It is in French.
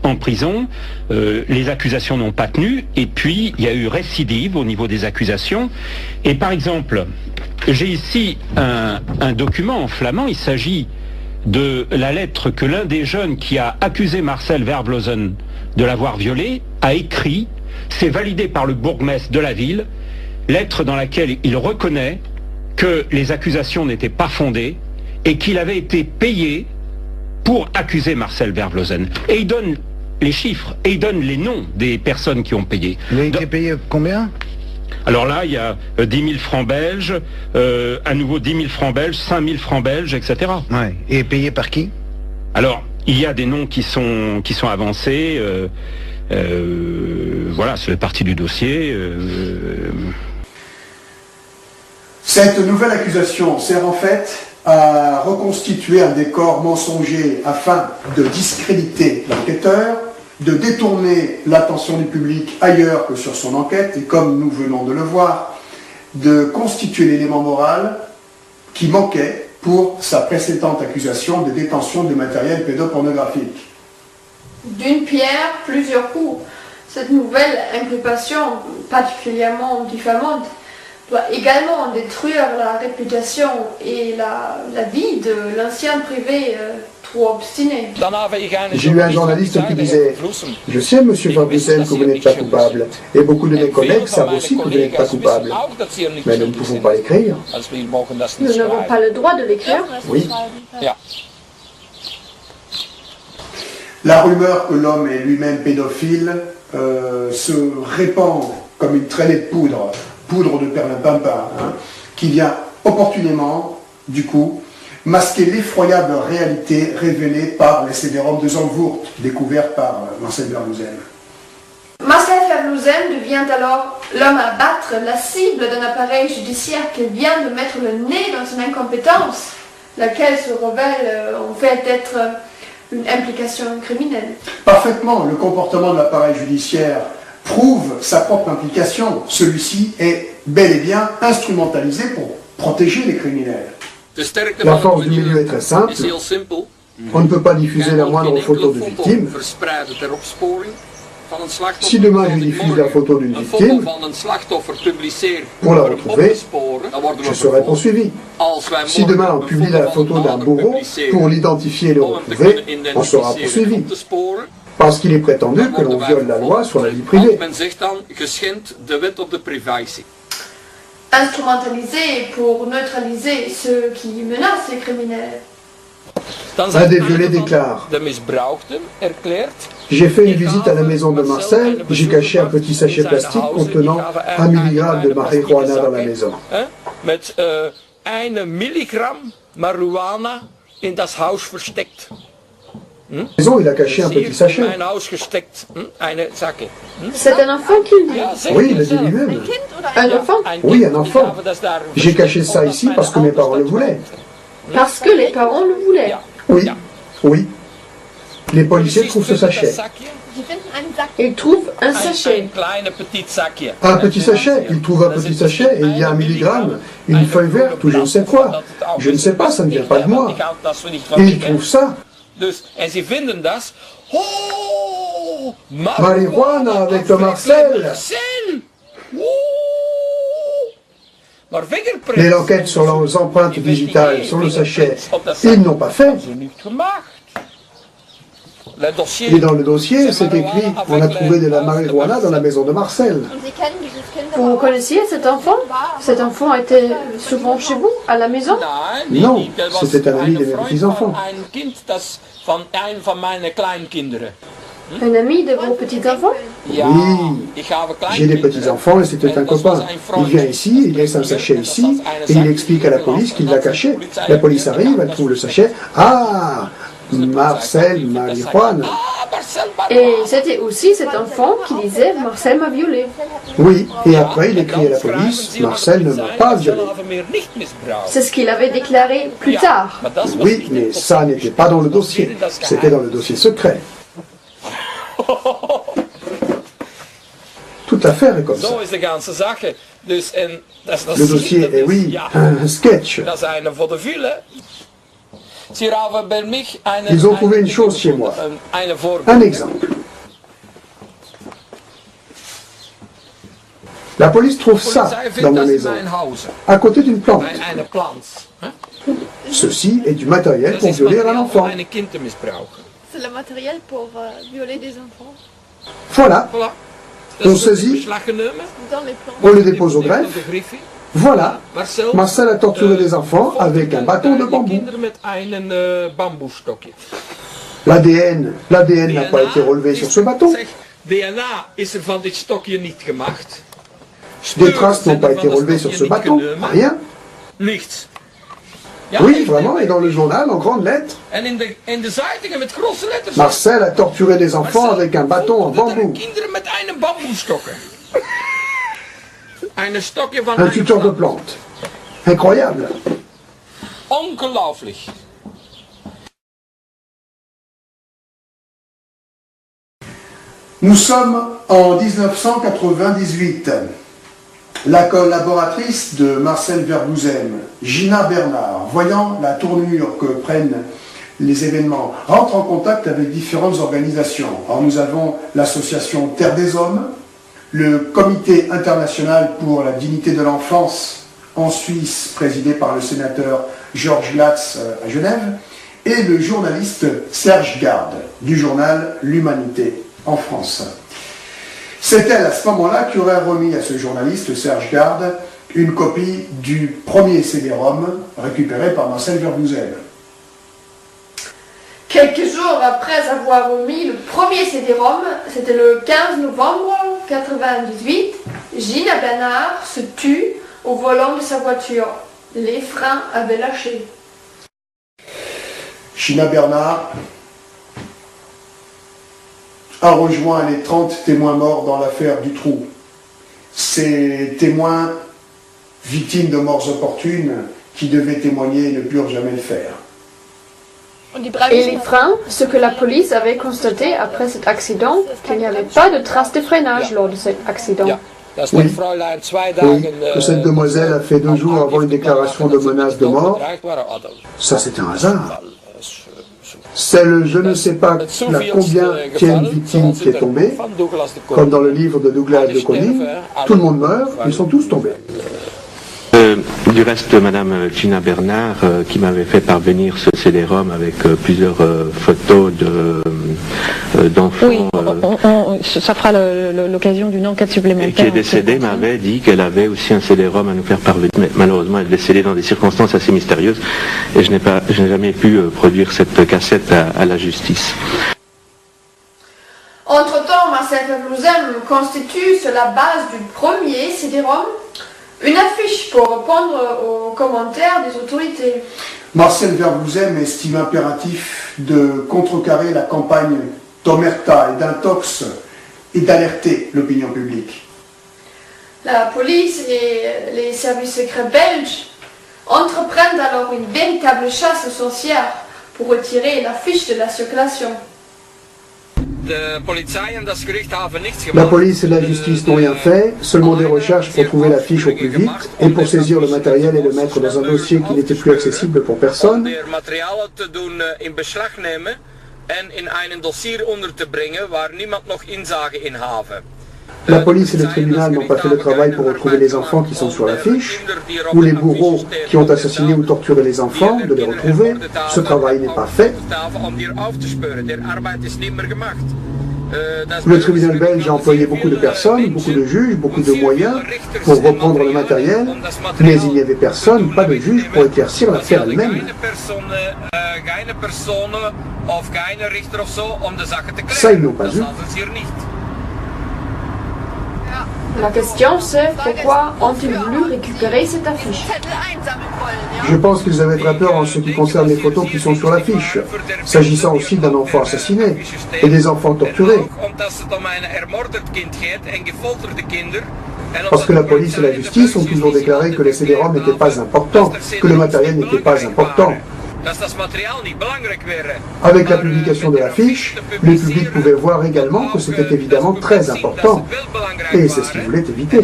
en prison. Les accusations n'ont pas tenu, et puis il y a eu récidive au niveau des accusations. Et par exemple, j'ai ici un document en flamand. Il s'agit de la lettre que l'un des jeunes qui a accusé Marcel Vervlosen de l'avoir violé a écrit. C'est validé par le bourgmestre de la ville, lettre dans laquelle il reconnaît que les accusations n'étaient pas fondées et qu'il avait été payé pour accuser Marcel Vervlosen. Et il donne les chiffres et il donne les noms des personnes qui ont payé. Il a été payé combien? Alors là, il y a 10 000 francs belges, à nouveau 10 000 francs belges, 5 000 francs belges, etc. Ouais. Et payé par qui? Alors, il y a des noms qui sont avancés. Voilà, ça fait partie du dossier. Cette nouvelle accusation sert en fait à reconstituer un décor mensonger afin de discréditer l'enquêteur, de détourner l'attention du public ailleurs que sur son enquête, et comme nous venons de le voir, de constituer l'élément moral qui manquait pour sa précédente accusation de détention de matériel pédopornographique. D'une pierre, plusieurs coups. Cette nouvelle inculpation, particulièrement diffamante, doit également détruire la réputation et la vie de l'ancien privé trop obstiné. J'ai eu un journaliste qui disait « Je sais, monsieur Van Bussen, que vous n'êtes pas coupable, et beaucoup de mes collègues savent aussi que vous n'êtes pas coupable. Mais nous ne pouvons pas l'écrire. » Nous n'avons pas le droit de l'écrire. Oui. La rumeur que l'homme est lui-même pédophile se répand comme une traînée de poudre de perlimpinpin, qui vient opportunément, du coup, masquer l'effroyable réalité révélée par les CD-ROM de Zandvoort, découvert par Marcel Vervlosen. Marcel Vervlosen devient alors l'homme à battre, la cible d'un appareil judiciaire qui vient de mettre le nez dans son incompétence, laquelle se révèle en fait être une implication criminelle. Parfaitement, le comportement de l'appareil judiciaire prouve sa propre implication. Celui-ci est bel et bien instrumentalisé pour protéger les criminels. La force du milieu est très simple. On ne peut pas diffuser la moindre photo de victime. Si demain je diffuse la photo d'une victime, pour la retrouver, je serai poursuivi. Si demain on publie la photo d'un bourreau, pour l'identifier et le retrouver, on sera poursuivi. Parce qu'il est prétendu que l'on viole la loi sur la vie privée. Instrumentalisé pour neutraliser ceux qui menacent les criminels. Un des violés déclare « J'ai fait une visite à la maison de Marcel, j'ai caché un petit sachet plastique contenant 1 milligramme de marijuana dans la maison. » Met 1 milligramme marijuana in das Haus versteckt. Maison, il a caché un petit sachet. C'est un enfant qui le dit. Oui, il l'a dit lui-même. Un enfant? Oui, un enfant. J'ai caché ça ici parce que mes parents le voulaient. Parce que les parents le voulaient. Oui, oui. Les policiers trouvent ce sachet. Ils trouvent un sachet. Un petit sachet. Ils trouvent un petit sachet et il y a 1 milligramme, une feuille verte ou je ne sais quoi. Je ne sais pas, ça ne vient pas de moi. Et ils trouvent ça. Marijuana avec le Marcel. Les enquêtes sur leurs empreintes digitales sur le sachet, ils n'ont pas fait. Et dans le dossier, c'est écrit on a trouvé de la marijuana dans la maison de Marcel. Vous connaissiez cet enfant? Cet enfant était souvent chez vous, à la maison? Non, c'était un ami de mes petits-enfants. Un ami de vos petits-enfants? Oui, j'ai des petits-enfants et c'était un copain. Il vient ici, il laisse un sachet ici et il explique à la police qu'il l'a caché. La police arrive, elle trouve le sachet. Ah, Marcel marijuana. Et c'était aussi cet enfant qui disait « Marcel m'a violé ». Oui, et après il écrit à la police « Marcel ne m'a pas violé ». C'est ce qu'il avait déclaré plus tard. Oui, mais ça n'était pas dans le dossier. C'était dans le dossier secret. Toute l'affaire est comme ça. Le dossier est, oui, un sketch. Ils ont trouvé une chose chez moi. Un exemple. La police trouve ça dans ma maison, à côté d'une plante. Ceci est du matériel pour violer un enfant. C'est le matériel pour violer des enfants. Voilà. On saisit, Dans les plantes. on le dépose au greffe. Voilà. Marcel a torturé des enfants avec un bâton de bambou. L'ADN n'a pas été relevé sur ce bâton. Des traces n'ont pas été relevées sur ce bâton. Rien. Oui, vraiment, et dans le journal, en grandes lettres, Marcel a torturé des enfants avec un bâton en bambou. Un tuteur de plantes. Incroyable. Ongelooflijk. Nous sommes en 1998. La collaboratrice de Marcel Verbouzem, Gina Bernard, voyant la tournure que prennent les événements, rentre en contact avec différentes organisations. Alors nous avons l'association Terre des Hommes, le Comité international pour la dignité de l'enfance en Suisse, présidé par le sénateur Georges Glatz à Genève, et le journaliste Serge Garde, du journal L'Humanité en France. C'est elle, à ce moment-là, qui aurait remis à ce journaliste, Serge Garde, une copie du premier CD-ROM récupéré par Marcel Verbouzem. Quelques jours après avoir remis le premier CD-ROM, c'était le 15 novembre 1998, Gina Bernard se tue au volant de sa voiture. Les freins avaient lâché. Gina Bernard a rejoint les 30 témoins morts dans l'affaire du Trou. Ces témoins, victimes de morts opportunes, qui devaient témoigner et ne purent jamais le faire. Et les freins, ce que la police avait constaté après cet accident, qu'il n'y avait pas de traces de freinage lors de cet accident. Oui, que cette demoiselle a fait 2 jours avant une déclaration de menace de mort, ça c'est un hasard. C'est le je ne sais pas la combienième victime qui est tombée, comme dans le livre de Douglas de Koning, tout le monde meurt, ils sont tous tombés. Du reste, Madame Gina Bernard, qui m'avait fait parvenir ce CD-ROM avec plusieurs photos d'enfants. Oui, ça fera l'occasion d'une enquête supplémentaire. Et qui est décédée, m'avait dit qu'elle avait aussi un CD-ROM à nous faire parvenir. Mais malheureusement, elle est décédée dans des circonstances assez mystérieuses et je n'ai jamais pu produire cette cassette à la justice. Entre-temps, Marcel Verbouzem constitue sur la base du premier CD-ROM une affiche pour répondre aux commentaires des autorités. Marcel Verbouzem estime impératif de contrecarrer la campagne d'omerta et d'intox et d'alerter l'opinion publique. La police et les services secrets belges entreprennent alors une véritable chasse aux sorcières pour retirer l'affiche de la circulation. La police et la justice n'ont rien fait, seulement des recherches pour trouver l'affiche au plus vite et pour saisir le matériel et le mettre dans un dossier qui n'était plus accessible pour personne. La police et le tribunal n'ont pas fait le travail pour retrouver les enfants qui sont sur l'affiche, ou les bourreaux qui ont assassiné ou torturé les enfants, de les retrouver. Ce travail n'est pas fait. Le tribunal belge a employé beaucoup de personnes, beaucoup de juges, beaucoup de moyens pour reprendre le matériel, mais il n'y avait personne, pas de juge pour éclaircir l'affaire elle-même. Ça, ils n'ont pas eu. La question c'est pourquoi ont-ils voulu récupérer cette affiche? Je pense qu'ils avaient très peur en ce qui concerne les photos qui sont sur l'affiche, s'agissant aussi d'un enfant assassiné et des enfants torturés. Parce que la police et la justice ont toujours déclaré que les CD-ROM n'étaient pas importants, que le matériel n'était pas important. Avec la publication de l'affiche, le public pouvait voir également que c'était évidemment très important. Et c'est ce qu'ils voulaient éviter.